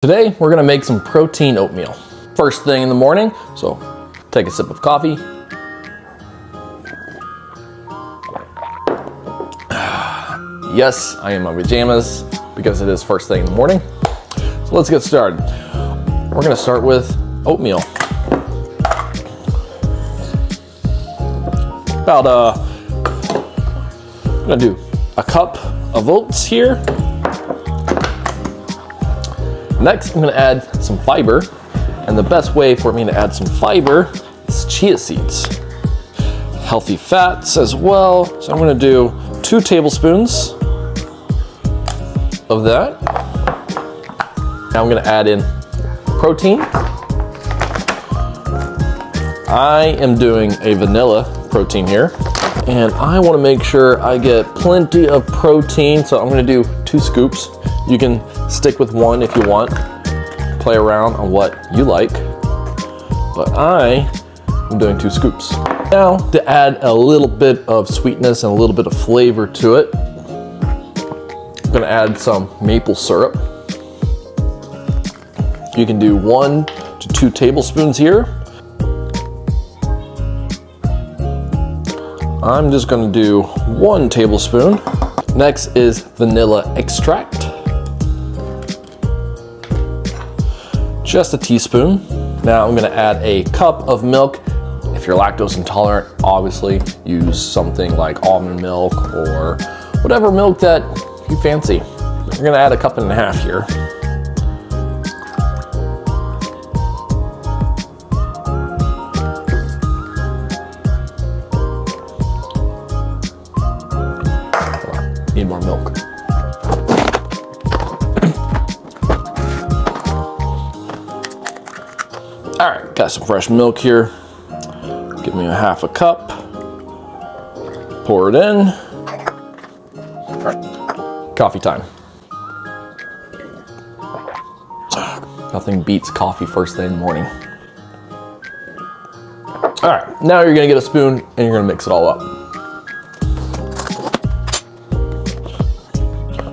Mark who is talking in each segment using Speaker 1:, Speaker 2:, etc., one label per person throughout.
Speaker 1: Today, we're gonna make some protein oatmeal. First thing in the morning, so take a sip of coffee. Yes, I am in my pajamas because it is first thing in the morning. So let's get started. We're gonna start with oatmeal. I'm gonna do a cup of oats here. Next, I'm gonna add some fiber, and the best way for me to add some fiber is chia seeds. Healthy fats as well, so I'm gonna do 2 tablespoons of that. Now I'm gonna add in protein. I am doing a vanilla protein here, and I wanna make sure I get plenty of protein, so I'm gonna do 2 scoops. You can stick with 1 if you want. Play around on what you like. But I am doing 2 scoops. Now, to add a little bit of sweetness and a little bit of flavor to it, I'm gonna add some maple syrup. You can do 1 to 2 tablespoons here. I'm just gonna do 1 tablespoon. Next is vanilla extract. Just a teaspoon. Now I'm gonna add a cup of milk. If you're lactose intolerant, obviously use something like almond milk or whatever milk that you fancy. We're gonna add a 1.5 cups here. Need more milk. All right, got some fresh milk here. Give me a 1/2 cup. Pour it in. All right, coffee time. Nothing beats coffee first thing in the morning. All right, now you're gonna get a spoon and you're gonna mix it all up.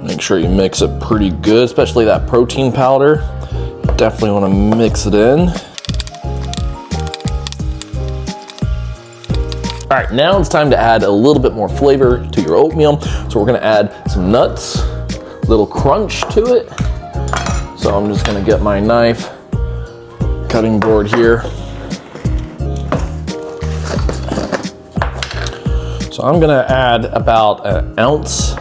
Speaker 1: Make sure you mix it pretty good, especially that protein powder. Definitely wanna mix it in. All right, now it's time to add a little bit more flavor to your oatmeal. So we're gonna add some nuts, a little crunch to it. So I'm just gonna get my knife, cutting board here. So I'm gonna add about 1 ounce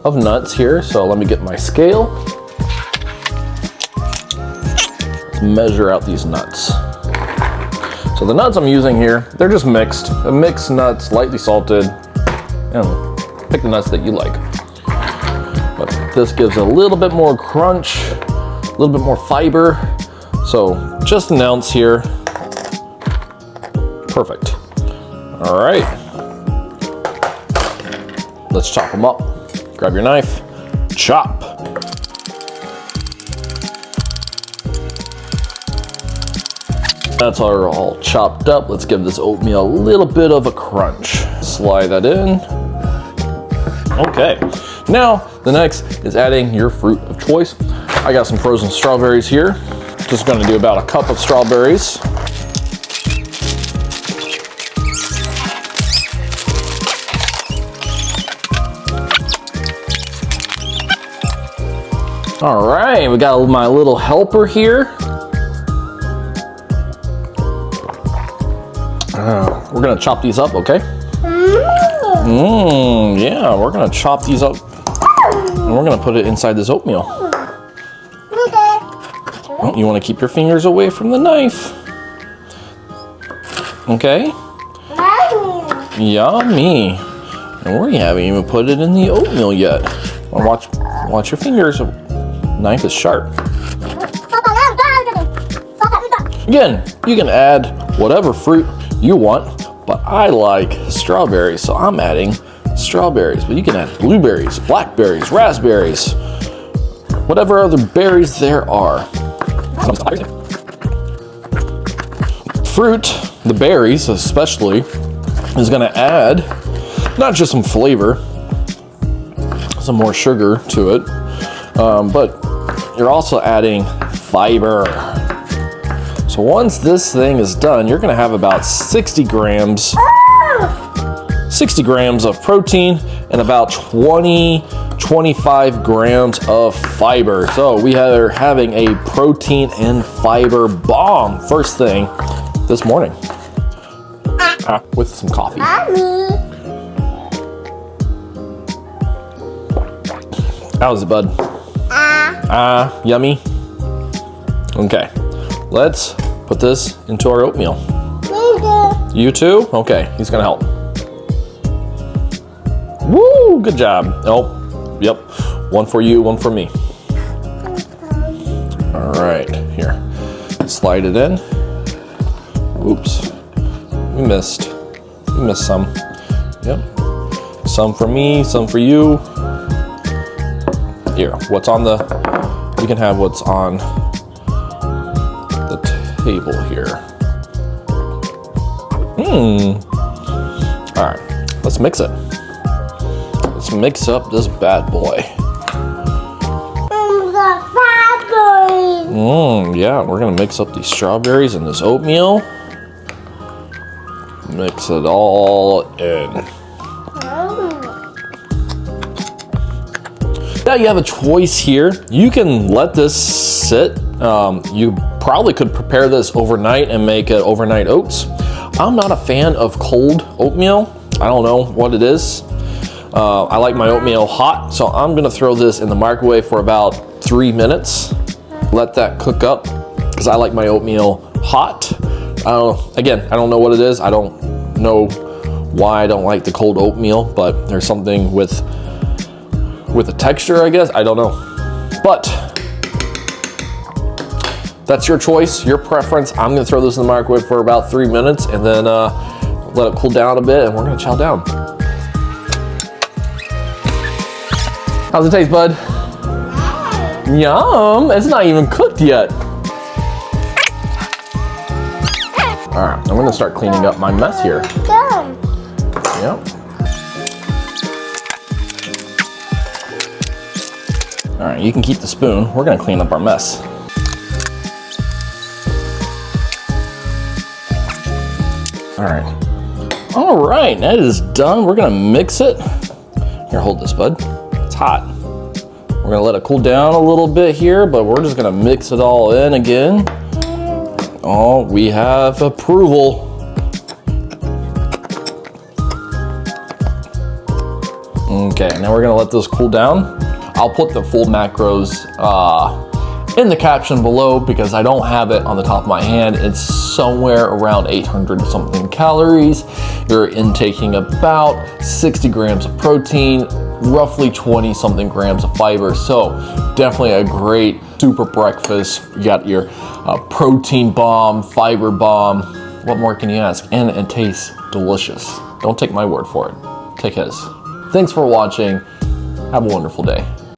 Speaker 1: of nuts here. So let me get my scale. Let's measure out these nuts. So the nuts I'm using here, they're just mixed. Mixed nuts, lightly salted. Pick the nuts that you like. But this gives a little bit more crunch, a little bit more fiber. So just 1 ounce here. Perfect. All right. Let's chop them up. Grab your knife, chop. That's all chopped up. Let's give this oatmeal a little bit of a crunch. Slide that in. Okay, now the next is adding your fruit of choice. I got some frozen strawberries here. Just gonna do about 1 cup of strawberries. All right, we got my little helper here. We're gonna chop these up, okay? Yeah, we're gonna chop these up and we're gonna put it inside this oatmeal. Oh, you wanna keep your fingers away from the knife. Okay? Yummy. And we haven't even put it in the oatmeal yet. Watch your fingers. Knife is sharp. Again, you can add whatever fruit you want, but I like strawberries, so I'm adding strawberries. But you can add blueberries, blackberries, raspberries, whatever other berries there are. Fruit, the berries especially, is gonna add not just some flavor, some more sugar to it, but you're also adding fiber. So once this thing is done, you're gonna have about 60 grams of protein and about 25 grams of fiber. So we are having a protein and fiber bomb first thing this morning with some coffee. How's it, bud? Yummy. Okay, let's put this into our oatmeal. You too? Okay, he's gonna help. Woo, good job. Oh, yep, one for you, one for me. All right, here, slide it in. Oops, we missed some. Yep, some for me, some for you. Here, what's on the, we can have what's on the table here. All right, let's mix it. Let's mix up this bad boy. Yeah, we're gonna mix up these strawberries and this oatmeal. Mix it all in. Now you have a choice here. You can let this sit. You probably could prepare this overnight and make it overnight oats. I'm not a fan of cold oatmeal. I don't know what it is. I like my oatmeal hot, so I'm gonna throw this in the microwave for about 3 minutes. Let that cook up, because I like my oatmeal hot. Again, I don't know what it is. I don't know why I don't like the cold oatmeal, but there's something with the texture, I guess. I don't know. But that's your choice, your preference. I'm gonna throw this in the microwave for about 3 minutes and then let it cool down a bit, and we're gonna chow down. How's it taste, bud? Yum, it's not even cooked yet. All right, I'm gonna start cleaning up my mess here. Yep. All right, you can keep the spoon. We're gonna clean up our mess. All right, that is done. We're gonna mix it. Here, hold this, bud. It's hot. We're gonna let it cool down a little bit here, but we're just gonna mix it all in again. Oh, we have approval. Okay, now we're gonna let this cool down. I'll put the full macros in the caption below because I don't have it on the top of my hand. It's somewhere around 800 something calories. You're intaking about 60 grams of protein, roughly 20 something grams of fiber. So definitely a great super breakfast. You got your protein bomb, fiber bomb. What more can you ask? And it tastes delicious. Don't take my word for it. Take his. Thanks for watching. Have a wonderful day.